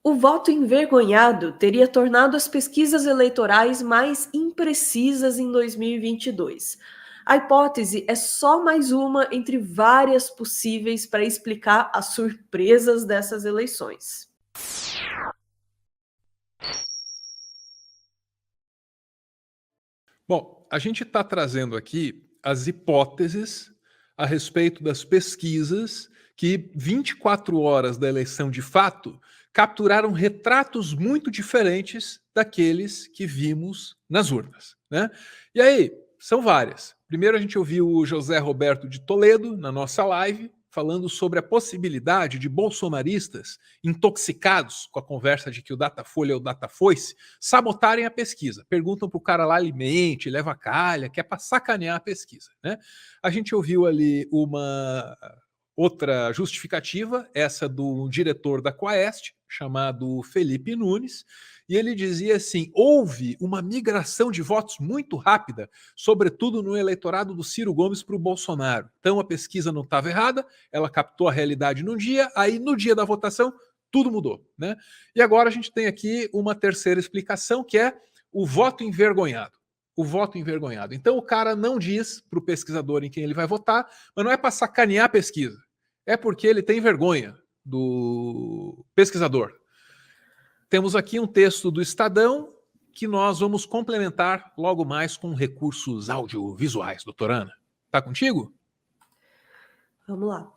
O voto envergonhado teria tornado as pesquisas eleitorais mais imprecisas em 2022. A hipótese é só mais uma entre várias possíveis para explicar as surpresas dessas eleições. Bom, a gente está trazendo aqui as hipóteses a respeito das pesquisas que 24 horas da eleição de fato capturaram retratos muito diferentes daqueles que vimos nas urnas, né? E aí, são várias. Primeiro a gente ouviu o José Roberto de Toledo na nossa live, falando sobre a possibilidade de bolsonaristas intoxicados com a conversa de que o Datafolha é o Datafoice sabotarem a pesquisa. Perguntam para o cara lá, ele mente, leva calha, que é para sacanear a pesquisa, né? A gente ouviu ali uma outra justificativa, essa do diretor da Quaest, chamado Felipe Nunes, e ele dizia assim: houve uma migração de votos muito rápida, sobretudo no eleitorado do Ciro Gomes para o Bolsonaro. Então a pesquisa não estava errada, ela captou a realidade num dia, aí no dia da votação tudo mudou, né? E agora a gente tem aqui uma terceira explicação, que é o voto envergonhado. O voto envergonhado. Então o cara não diz para o pesquisador em quem ele vai votar, mas não é para sacanear a pesquisa, é porque ele tem vergonha do pesquisador. Temos aqui um texto do Estadão que nós vamos complementar logo mais com recursos audiovisuais, doutora Ana. Tá contigo? Vamos lá.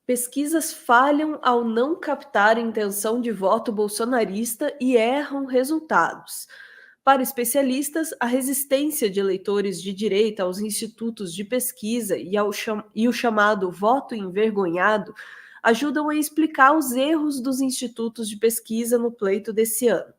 Pesquisas falham ao não captar intenção de voto bolsonarista e erram resultados. Para especialistas, a resistência de eleitores de direita aos institutos de pesquisa e o chamado voto envergonhado ajudam a explicar os erros dos institutos de pesquisa no pleito desse ano.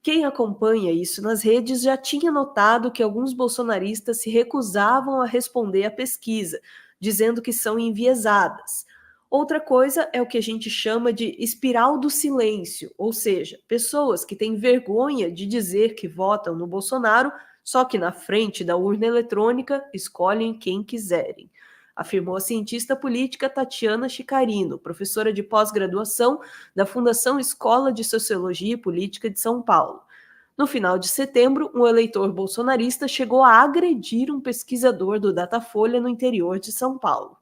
Quem acompanha isso nas redes já tinha notado que alguns bolsonaristas se recusavam a responder à pesquisa, dizendo que são enviesadas. Outra coisa é o que a gente chama de espiral do silêncio, ou seja, pessoas que têm vergonha de dizer que votam no Bolsonaro, só que na frente da urna eletrônica escolhem quem quiserem, afirmou a cientista política Tatiana Chicarino, professora de pós-graduação da Fundação Escola de Sociologia e Política de São Paulo. No final de setembro, um eleitor bolsonarista chegou a agredir um pesquisador do Datafolha no interior de São Paulo.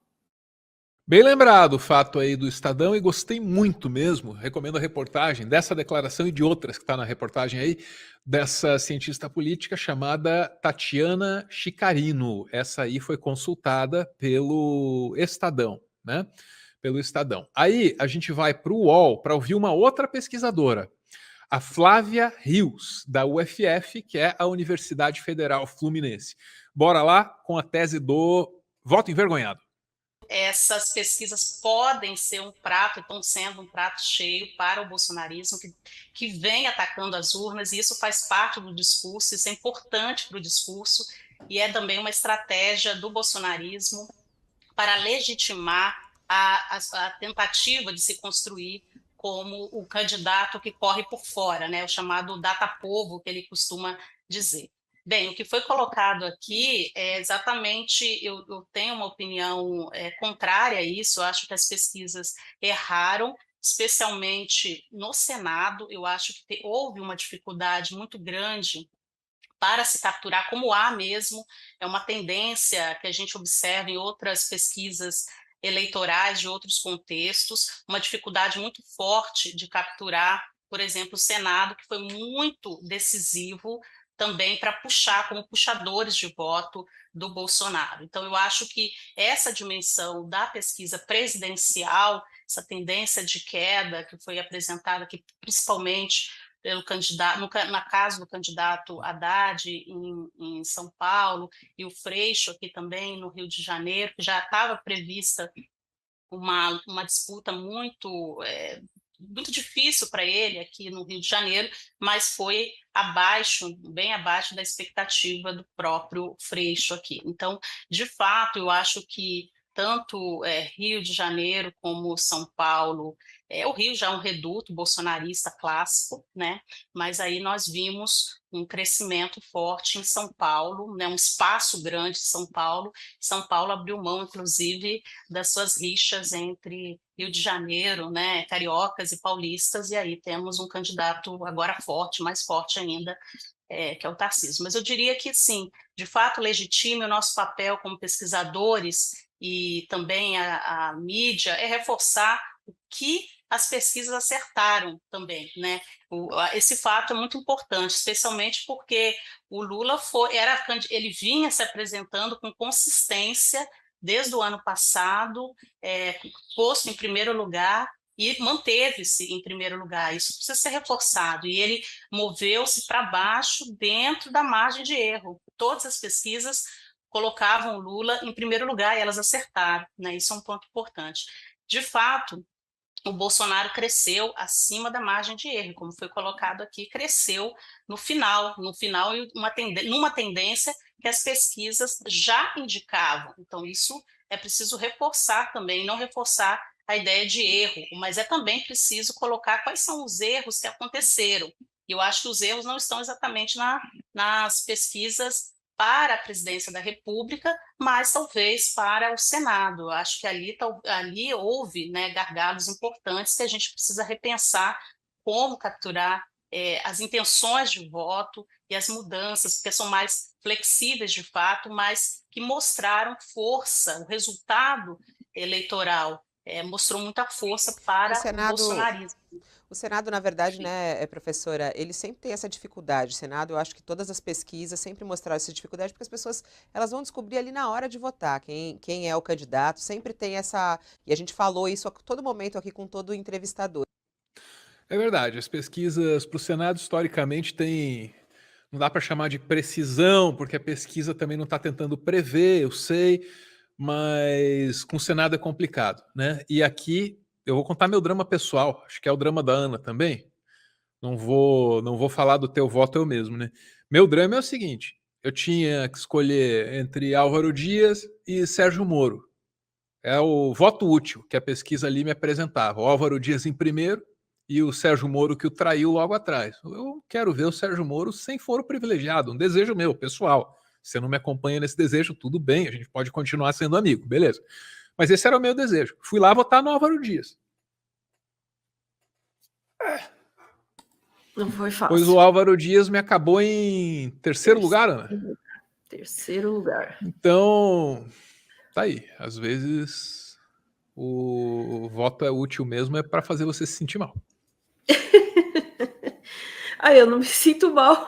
Bem lembrado o fato aí do Estadão, e gostei muito mesmo, recomendo a reportagem dessa declaração e de outras que está na reportagem aí, dessa cientista política chamada Tatiana Chicarino. Essa aí foi consultada pelo Estadão, né? Pelo Estadão. Aí a gente vai para o UOL para ouvir uma outra pesquisadora, a Flávia Rios, da UFF, que é a Universidade Federal Fluminense. Bora lá com a tese do voto envergonhado. Essas pesquisas podem ser um prato, estão sendo um prato cheio para o bolsonarismo, que vem atacando as urnas, e isso faz parte do discurso, isso é importante para o discurso, e é também uma estratégia do bolsonarismo para legitimar a tentativa de se construir como o candidato que corre por fora, né, o chamado data-povo, que ele costuma dizer. Bem, o que foi colocado aqui é exatamente, eu tenho uma opinião contrária a isso, eu acho que as pesquisas erraram, especialmente no Senado. Eu acho que houve uma dificuldade muito grande para se capturar, como há mesmo, é uma tendência que a gente observa em outras pesquisas eleitorais de outros contextos, uma dificuldade muito forte de capturar, por exemplo, o Senado, que foi muito decisivo também para puxar, como puxadores de voto do Bolsonaro. Então, eu acho que essa dimensão da pesquisa presidencial, essa tendência de queda que foi apresentada aqui, principalmente pelo candidato, na casa do candidato Haddad em São Paulo, e o Freixo aqui também no Rio de Janeiro, que já estava prevista uma disputa muito difícil para ele aqui no Rio de Janeiro, mas foi bem abaixo da expectativa do próprio Freixo aqui. Então, de fato, eu acho que tanto Rio de Janeiro como São Paulo. O Rio já é um reduto bolsonarista clássico, né? Mas aí nós vimos um crescimento forte em São Paulo, né? Um espaço grande em São Paulo. São Paulo abriu mão, inclusive, das suas rixas entre Rio de Janeiro, né? Cariocas e paulistas, e aí temos um candidato agora forte, mais forte ainda, que é o Tarcísio. Mas eu diria que, sim, de fato legitima o nosso papel como pesquisadores e também a mídia é reforçar o que as pesquisas acertaram também, né? Esse fato é muito importante, especialmente porque o Lula ele vinha se apresentando com consistência desde o ano passado, posto em primeiro lugar e manteve-se em primeiro lugar. Isso precisa ser reforçado. E ele moveu-se para baixo dentro da margem de erro. Todas as pesquisas colocavam o Lula em primeiro lugar e elas acertaram, né? Isso é um ponto importante. De fato, o Bolsonaro cresceu acima da margem de erro, como foi colocado aqui, cresceu no final e numa tendência que as pesquisas já indicavam. Então, isso é preciso reforçar também, não reforçar a ideia de erro, mas é também preciso colocar quais são os erros que aconteceram. E eu acho que os erros não estão exatamente nas pesquisas para a presidência da República, mas talvez para o Senado. Acho que ali houve, né, gargalos importantes que a gente precisa repensar como capturar as intenções de voto e as mudanças, porque são mais flexíveis de fato, mas que mostraram força. O resultado eleitoral mostrou muita força para o bolsonarismo. O Senado, na verdade, né, professora, ele sempre tem essa dificuldade. O Senado, eu acho que todas as pesquisas sempre mostraram essa dificuldade, porque as pessoas elas vão descobrir ali na hora de votar quem é o candidato. Sempre tem essa. E a gente falou isso a todo momento aqui com todo entrevistador. É verdade, as pesquisas para o Senado, historicamente, têm. Não dá para chamar de precisão, porque a pesquisa também não está tentando prever, eu sei, mas com o Senado é complicado, né? E aqui eu vou contar meu drama pessoal, acho que é o drama da Ana também. Não vou falar do teu voto eu mesmo, né? Meu drama é o seguinte: eu tinha que escolher entre Álvaro Dias e Sérgio Moro. É o voto útil que a pesquisa ali me apresentava. O Álvaro Dias em primeiro e o Sérgio Moro que o traiu logo atrás. Eu quero ver o Sérgio Moro sem foro privilegiado, um desejo meu, pessoal. Se você não me acompanha nesse desejo, tudo bem, a gente pode continuar sendo amigo, beleza. Mas esse era o meu desejo. Fui lá votar no Álvaro Dias. Não foi fácil. Pois o Álvaro Dias me acabou em terceiro lugar, Ana. Terceiro lugar. Então, tá aí. Às vezes o voto é útil mesmo, é para fazer você se sentir mal. Eu não me sinto mal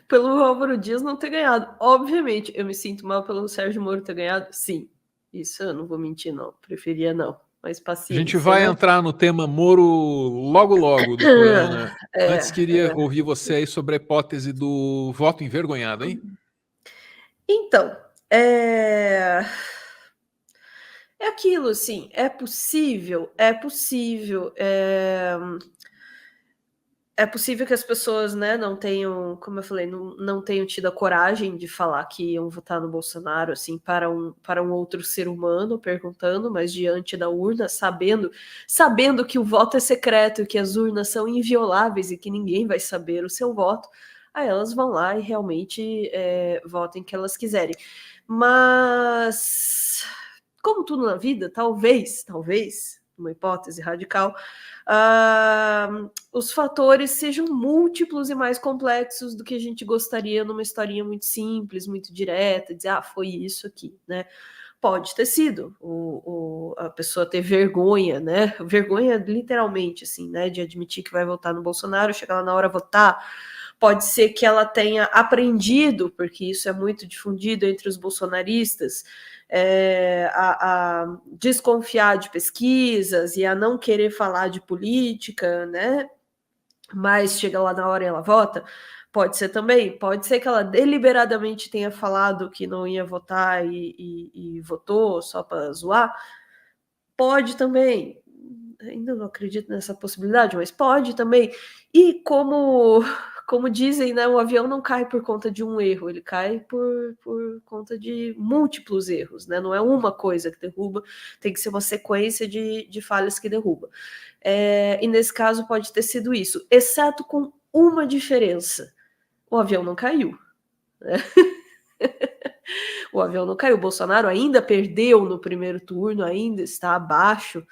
pelo Álvaro Dias não ter ganhado. Obviamente, eu me sinto mal pelo Sérgio Moro ter ganhado. Sim, isso eu não vou mentir, não. Preferia não. Mas paciência. A gente vai entrar no tema Moro logo, doutora Ana. Antes, queria ouvir você aí sobre a hipótese do voto envergonhado, hein? Então, é aquilo, assim, é possível. É possível que as pessoas, né, não tenham, como eu falei, não tenham tido a coragem de falar que iam votar no Bolsonaro, assim, para um outro ser humano, perguntando, mas diante da urna, sabendo que o voto é secreto, que as urnas são invioláveis e que ninguém vai saber o seu voto, aí elas vão lá e realmente votem que elas quiserem. Mas, como tudo na vida, talvez, uma hipótese radical, os fatores sejam múltiplos e mais complexos do que a gente gostaria numa historinha muito simples, muito direta, dizer, foi isso aqui, né? Pode ter sido a pessoa ter vergonha, né? Vergonha literalmente, assim, né? De admitir que vai votar no Bolsonaro, chegar lá na hora votar. Pode ser que ela tenha aprendido, porque isso é muito difundido entre os bolsonaristas, a desconfiar de pesquisas e a não querer falar de política, né? Mas chega lá na hora e ela vota. Pode ser também, pode ser que ela deliberadamente tenha falado que não ia votar e votou só para zoar. Pode também, ainda não acredito nessa possibilidade, mas pode também. E como como dizem, né, o avião não cai por conta de um erro, ele cai por conta de múltiplos erros, né? Não é uma coisa que derruba, tem que ser uma sequência de falhas que derruba. E nesse caso pode ter sido isso, exceto com uma diferença: o avião não caiu, né? O avião não caiu. O Bolsonaro ainda perdeu no primeiro turno, ainda está abaixo.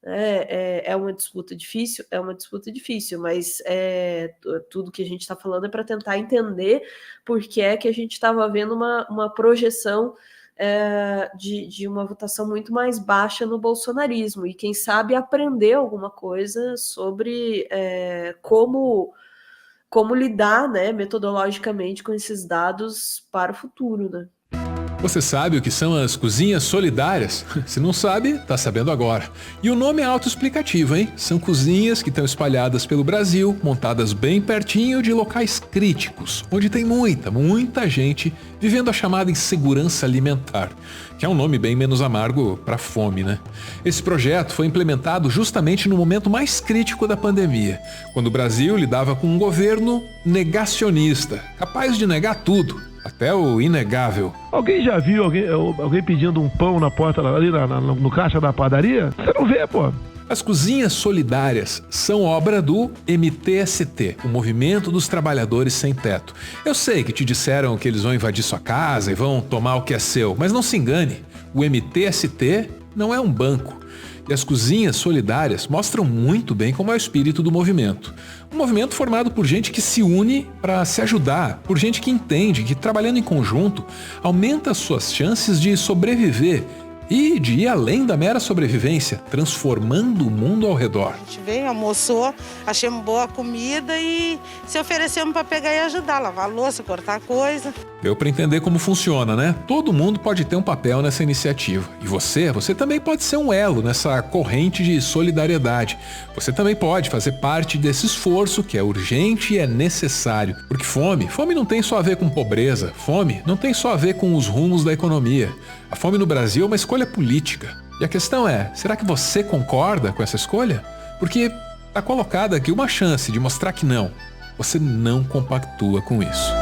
É uma disputa difícil, mas tudo que a gente está falando é para tentar entender por que é que a gente estava vendo uma projeção de uma votação muito mais baixa no bolsonarismo, e quem sabe aprender alguma coisa sobre como lidar, né, metodologicamente com esses dados para o futuro, né? Você sabe o que são as cozinhas solidárias? Se não sabe, tá sabendo agora. E o nome é autoexplicativo, hein? São cozinhas que estão espalhadas pelo Brasil, montadas bem pertinho de locais críticos, onde tem muita gente vivendo a chamada insegurança alimentar, que é um nome bem menos amargo para fome, né? Esse projeto foi implementado justamente no momento mais crítico da pandemia, quando o Brasil lidava com um governo negacionista, capaz de negar tudo, até o inegável. Alguém já viu alguém pedindo um pão na porta ali no caixa da padaria? Você não vê, pô. As cozinhas solidárias são obra do MTST, o Movimento dos Trabalhadores Sem Teto. Eu sei que te disseram que eles vão invadir sua casa e vão tomar o que é seu, mas não se engane, o MTST não é um banco. E as cozinhas solidárias mostram muito bem como é o espírito do movimento. Um movimento formado por gente que se une para se ajudar, por gente que entende que trabalhando em conjunto aumenta as suas chances de sobreviver e de ir além da mera sobrevivência, transformando o mundo ao redor. A gente veio, almoçou, achamos boa comida e se oferecemos para pegar e ajudar, lavar a louça, cortar coisa. Deu para entender como funciona, né? Todo mundo pode ter um papel nessa iniciativa. E você também pode ser um elo nessa corrente de solidariedade. Você também pode fazer parte desse esforço que é urgente e é necessário. Porque fome não tem só a ver com pobreza. Fome não tem só a ver com os rumos da economia. A fome no Brasil é uma escolha política. E a questão é, será que você concorda com essa escolha? Porque está colocada aqui uma chance de mostrar que não. Você não compactua com isso.